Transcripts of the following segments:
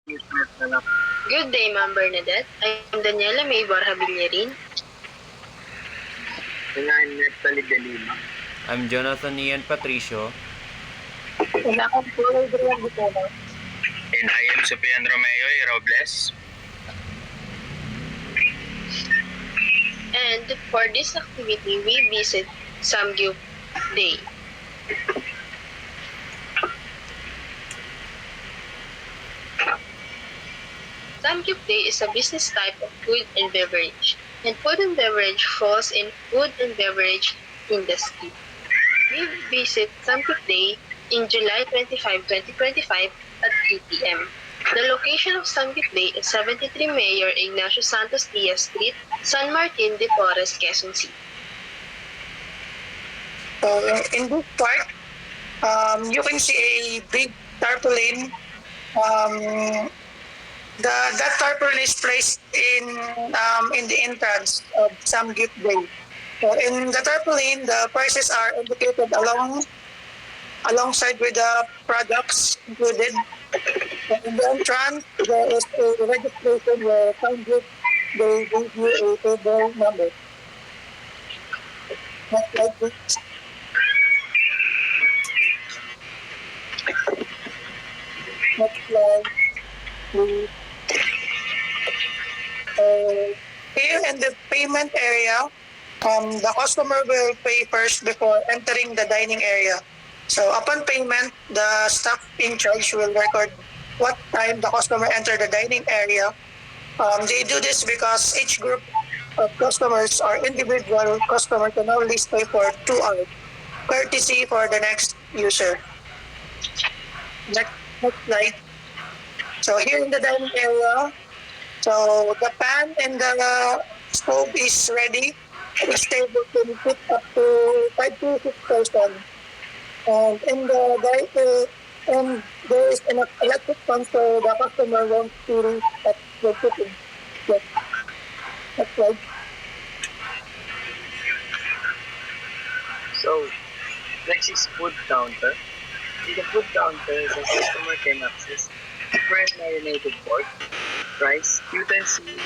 Good day, Ma'am Bernadette. I'm Daniela May Borja Villarin. And I'm Neptali de Lima. I'm Jonathan Ian Patricio. And ako po Adrian Butero. And I am Supian Romeo Robles. And for this activity, we visit Samgyup Day. Samgyup Day is a business type of food and beverage, and food and beverage falls in food and beverage industry. We visit Samgyup Day in July 25, 2025 at 3 p.m. The location of Samgyup Day is 73 Mayor Ignacio Santos Diaz Street, San Martin de Porres, Quezon City. In this part, you can see a big tarpaulin. That tarpaulin is placed in the entrance of Samgyup Day. So in the tarpaulin, the prices are indicated alongside with the products included. So in the entrance, there is a registration where Samgyup they give you a table number. Just like this. Next slide, please. Here in the payment area, the customer will pay first before entering the dining area. So upon payment, the staff in charge will record what time the customer entered the dining area. They do this because each group of customers or individual customer can only stay for 2 hours, courtesy for the next user. Next slide. So here in the dining area, so the pan and the stove is ready. Each table can fit up to 5 to 6 persons. And in and there is an electric fan so the customer won't feel that they're cooking. Yes. That's right. So, next is food counter. In the food counter, the customer can access different marinated pork, rice, utensils,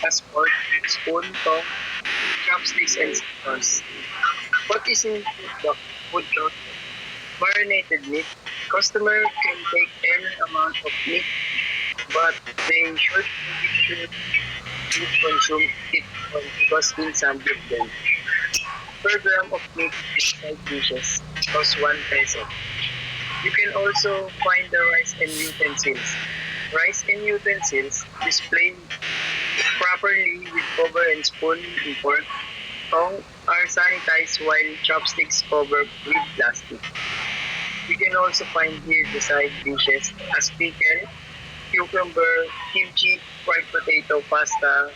as fork, spoon, tongue, chopsticks, and sauce. What is in food counter? Marinated meat. Customer can take any amount of meat, but they should consume it because in Samgyup Day. Per gram of meat is side dishes cost 1 peso. You can also find the rice and utensils. Rice and utensils displayed properly with cover and spoon in pork. Tongue are sanitized while chopsticks covered with plastic. You can also find here the side dishes as pickle, cucumber, kimchi, fried potato, pasta,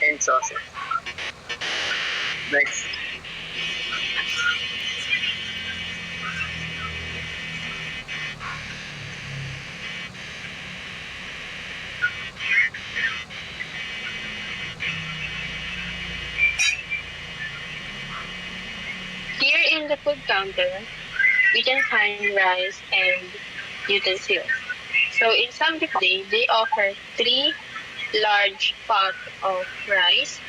and sauces. Next. Here in the food counter, we can find rice and utensils. So in Samgyup Day, they offer 3 large pots of rice,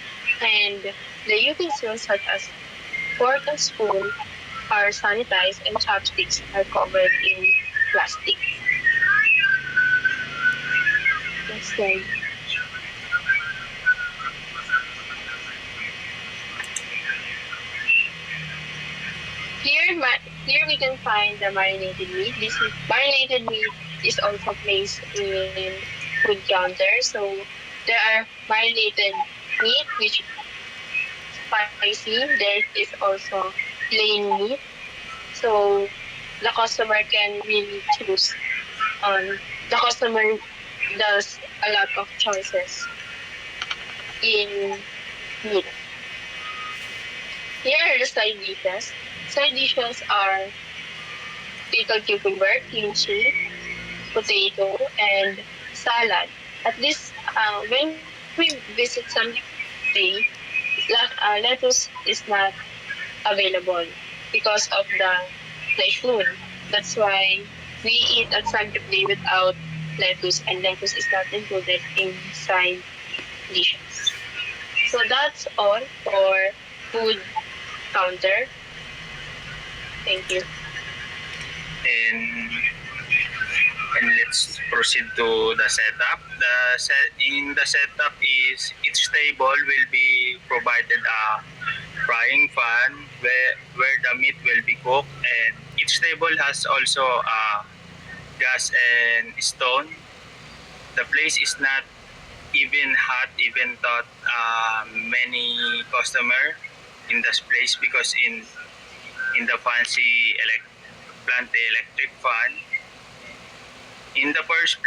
and the utensils such as fork and spoon are sanitized and chopsticks are covered in plastic. Next slide. Here we can find the marinated meat. Marinated meat is also placed in food counter. So there are marinated meat which is spicy. There is also plain meat. So the customer can really choose. The customer does a lot of choices in meat. Here are the side dishes. Side dishes are pickled cucumber, kimchi, potato, and salad. At this, when we visit Samgyup Day, lettuce is not available because of the typhoon. That's why we eat at Samgyup Day without lettuce, and lettuce is not included in side dishes. So that's all for food counter. Thank you. And let's proceed to the setup. In the setup is each table will be provided a frying pan where the meat will be cooked, and each table has also a gas and stone. The place is not even hot, even thought many customer in this place, because in the fancy plant electric fan. In the first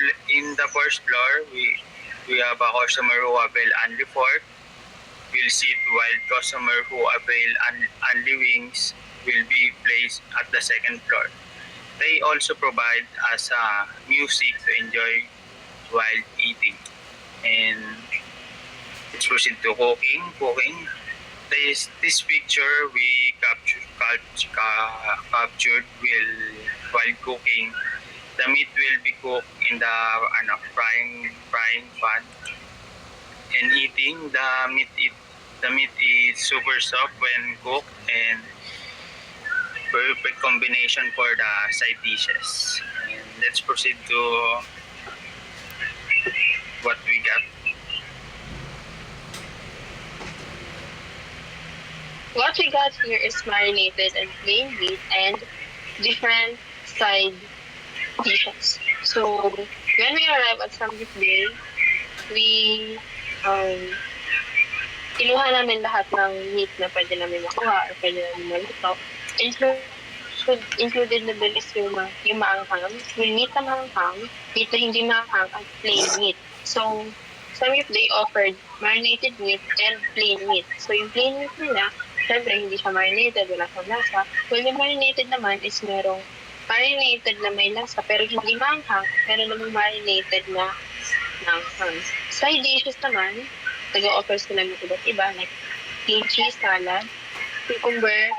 floor, we have a customer who avail only fork will sit, while customer who avail only wings will be placed at the second floor. They also provide us music to enjoy while eating. And let's proceed to cooking. This picture we captured while cooking. The meat will be cooked in the frying pan, and eating the meat is super soft when cooked, and perfect combination for the side dishes. And let's proceed to what we got. What we got here is marinated and plain meat and different side dishes. So when we arrive at Samgyup Day, we kinuha namin lahat ng meat na pwede namin makuha or pwede namin maluto. Included na doon is yung maanghang, yung meat na maanghang, meat na hindi maanghang, at plain meat. So Samgyup Day offered marinated meat and plain meat. So yung plain meat nila, syempre hindi siya marinated, wala siyang lasa. Well, yung marinated naman is merong marinated na may lasa pero hindi maanghang, meron namang marinated na maanghang. Side dishes naman, nag-o-offer sila ng iba't iba, like kimchi, salad, cucumber,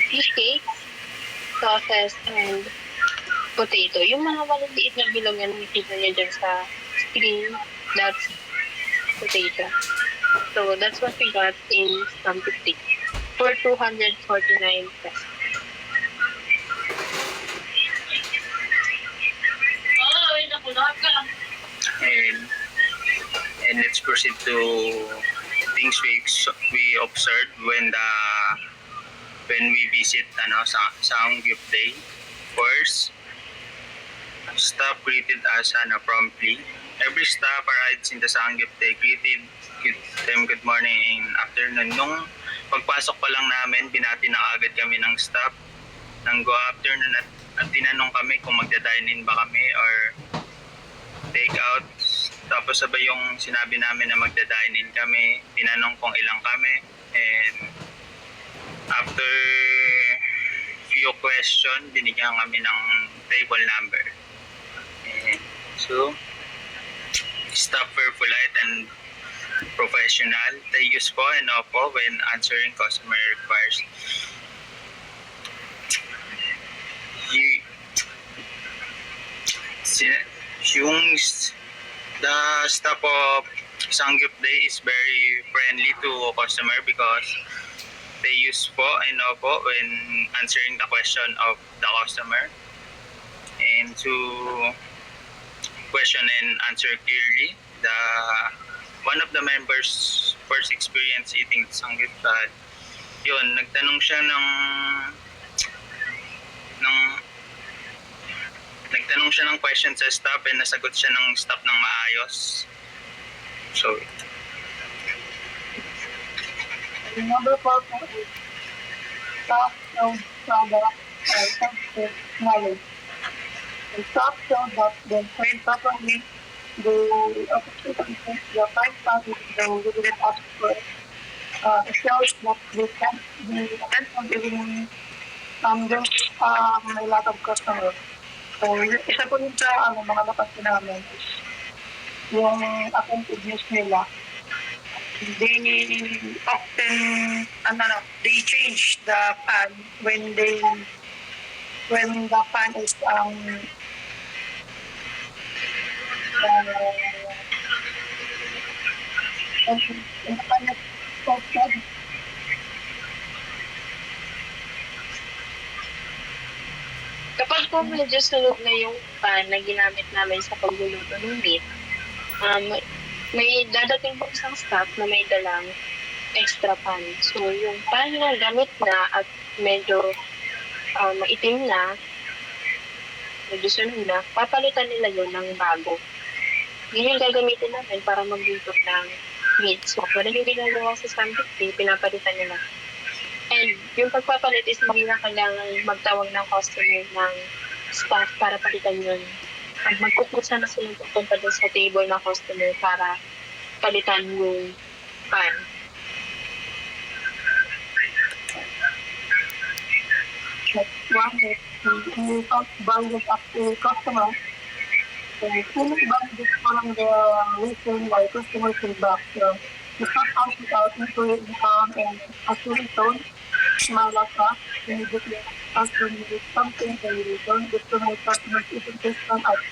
fish cakes, sauces, and potato. Yung mga maliliit na bilog na nakikita niyo dyan sa screen, that's potato. So that's what we got in Samgyup Day for 249 pesos. And let's proceed to things we observed when we visit Samgyup Day. First, staff greeted us promptly. Every staff arrives in the Samgyup Day greeted them good morning and afternoon. Nung pagpasok pa lang namin, binati na agad kami ng staff ng go afternoon at tinanong kami kung magda-dine in ba kami or take out. Tapos sabay yung sinabi namin na magda-dine in kami, tinanong kung ilang kami, and after few question, binigyan kami ng table number. And so, staff were polite and professional. They use po and opo when answering customer requires. The staff of Samgyup Day is very friendly to customer because they use po and opo when answering the question of the customer, and to question and answer clearly. One of the members first experience eating Samgyup Day, yun, nagtanong siya ng question sa staff, and nasagot siya ng staff ng maayos. So, Number 4 po is staff showed product sensitive knowledge. The staff showed that when trained properly, the officers the fine passes the limited ask for shows that they can be attention giving there's a lot of customers. So, isa po yun sa mga napansin namin is yung attentiveness nila. They often they change the pan when the pan is independent posted. Kapag po medyo sunog na yung pan na ginamit namin sa pagluluto ng meat, may dadating po isang staff na may dalang extra pan. So, yung pan na gamit na at medyo maitim na, medyo sunog na, papalitan nila yun ng bago. Yun yung gagamitin namin para magluto ng meat. So, wala yung ginagawa sa Samgyupsal, pinapalitan nila. And yung pagpapalit is hindi na kailangan magtawag ng customer ng staff para palitan yun. At magkukusa na silang pupunta dun sa table ng customer para palitan yung pan. Next one is we talk budget up to customer. So, clinic budget from the reason why customer feedback. So, the start out without including income and actually tone, smile like that, immediately customer needs something and you don't discriminate customers even based on us.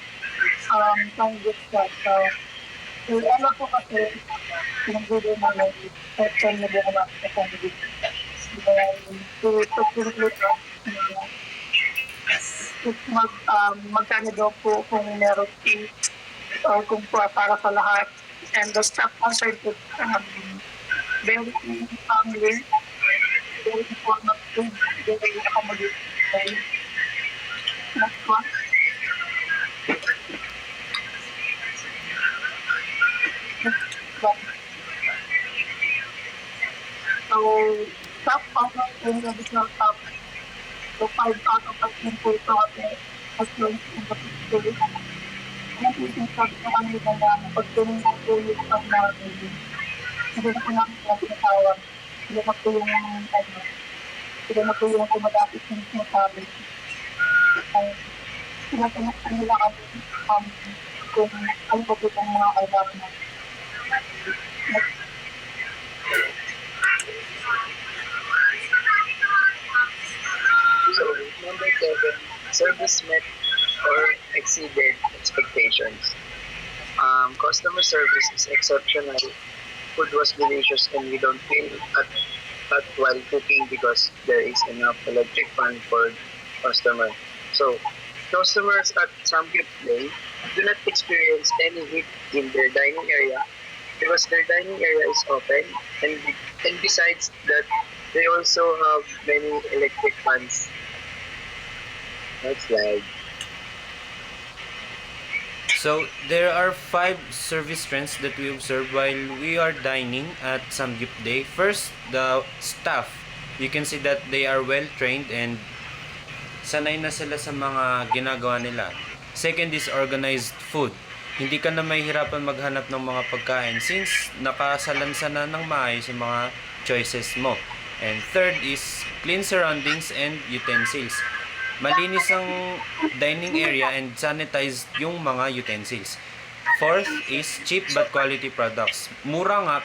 Some good stuff. So, ano po kasi, pinag-video namin, section na din naman sa family. To conclude, magkano daw po kung meron fee or kung para sa lahat. And the staff answered it very family, very important, very accommodating. Next one. So, staff also in the additional staff. So, 5 out of 5 po ito as well in the picture. Yan po yung sabi ko kanina na pagtuloy na po yung staff natin. Hindi na po namin sila pinatawag. Sila na po yung sila na po yung kumadapit yung sinasabi. Sila po na nila kami kung ano po po yung mga kailangan natin. So, number 7, service met or exceeded expectations. Customer service is exceptional. Food was delicious and we don't feel at while cooking because there is enough electric fan for customer. So, customers at Samgyupsal do not experience any heat in their dining area because their dining area is open and besides that, they also have many electric fans. Next slide. So, there are 5 service trends that we observe while we are dining at Samgyupsal. First, the staff. You can see that they are well trained and sanay na sila sa mga ginagawa nila. Second is organized food. Hindi ka na mahihirapan maghanap ng mga pagkain since nakasalansa na ng maayos yung mga choices mo. And third is clean surroundings and utensils. Malinis ang dining area and sanitized yung mga utensils. Fourth is cheap but quality products. Mura nga,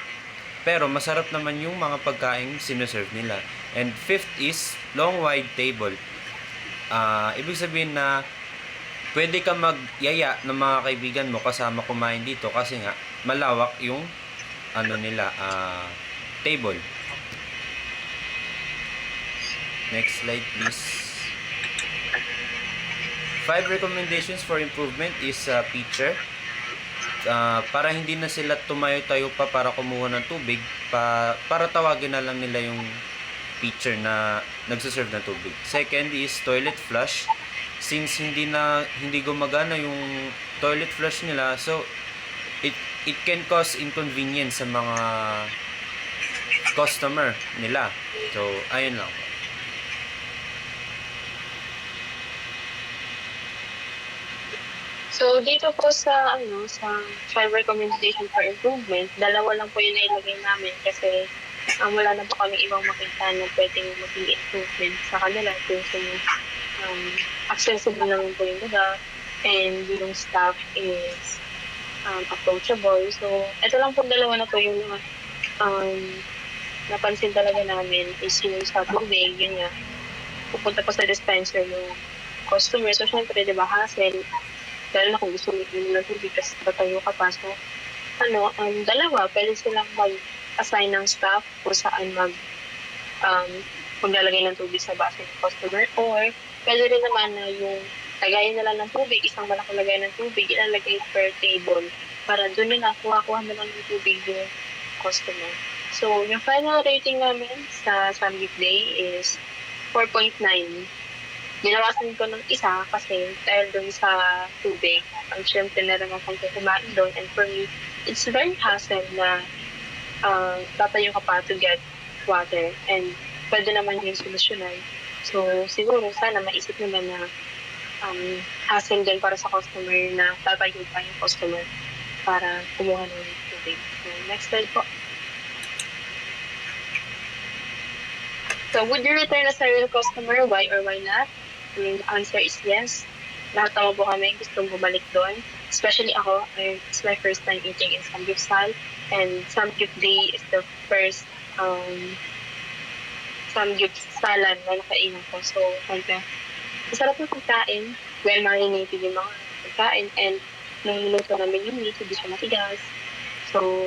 pero masarap naman yung mga pagkain sinuserve nila. And fifth is long wide table. Ibig sabihin na pwede ka magyaya ng mga kaibigan mo kasama kumain dito kasi nga malawak yung table. Next slide please. 5 recommendations for improvement is pitcher. Para hindi na sila tumayo-tayo pa para kumuha ng tubig, para tawagin na lang nila yung pitcher na nagsaserve ng tubig. Second is toilet flush. Since hindi gumagana yung toilet flush nila, so it can cause inconvenience sa mga customer nila. So ayun lang. So, dito po sa 5 recommendation for improvement, 2 lang po yung nailagay namin kasi wala na po kami ibang makita na pwedeng maging improvement sa kanila. So, accessible naman po yung lugar and yung staff is approachable. So, ito lang po 2 na po yung napansin talaga namin is yung sa tubig, yun nga, pupunta po sa dispenser yung customer. So, syempre, diba, hassle. Lalo na kung gusto mo ng tubig kasi tatayo ka pa. So, dalawa, pwede silang mag-assign ng staff kung saan um, maglalagay ng tubig sa baso ng customer, or pwede rin naman na yung lagayan na lang ng tubig, isang malaking lagay ng tubig, ilalagay per table para doon na lang, kuha-kuha na lang ng tubig yung customer. So, yung final rating namin sa Samgyup Day is 4.9. Ginawasan ko ng isa kasi dahil doon sa tubig, ang syempre na rin akong kumain doon, and for me, it's very hassle na tatayo ka pa to get water, and pwede naman yung solusyonan. So, siguro sana maisip nila na hassle din para sa customer na tatayo pa yung customer para kumuha ng tubig. So, next slide po. So, would you return as a real customer? Why or why not? The answer is yes. Lahat naman po kami gustong bumalik doon. Especially ako, it's my first time eating in Samgyeopsal. And Samgyup Day is the first Samgyeopsalan na nakainan ko. So, masarap yung pagkain. Well marinated yung mga pagkain. And niluluto namin yung meat, hindi siya matigas. So,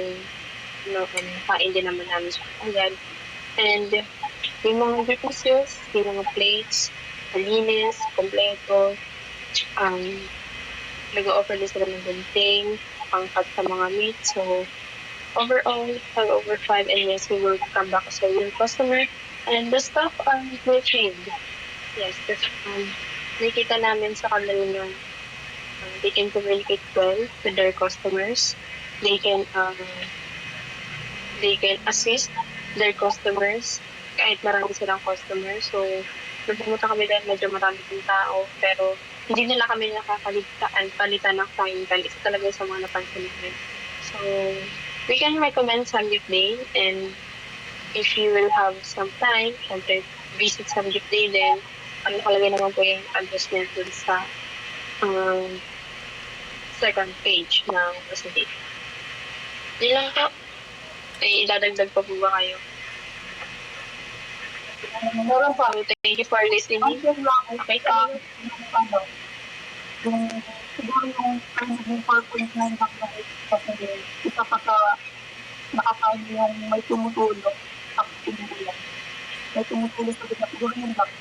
kain din naman namin siya agad. And yung mga utensils, yung mga plates, malinis, kompleto. Nag-offer din sila ng gunting, pangkat sa mga meat. So, overall, over 5, and yes, we will come back as a real customer. And the staff are well trained. Yes, nakita namin sa kanila na they can communicate well with their customers. They can assist their customers kahit marami silang customers. So, nung pumunta kami dahil medyo marami ng tao, pero hindi nila kami palitan ng fine time. Isa talaga sa mga napansin namin. So, we can recommend Samgyup Day, and if you will have some time, syempre, visit Samgyup Day, then nakalagay naman po yung address nito sa second page ng presentation. Yun lang po. Ay, idadagdag pa po ba kayo? Meron pa. So, thank you for listening. Okay, Siguro yung naging 4.9 lang na kasi isa pa sa nakakain yung may tumutulong sa tumutulong. May tumutulong sa siguro yun lang.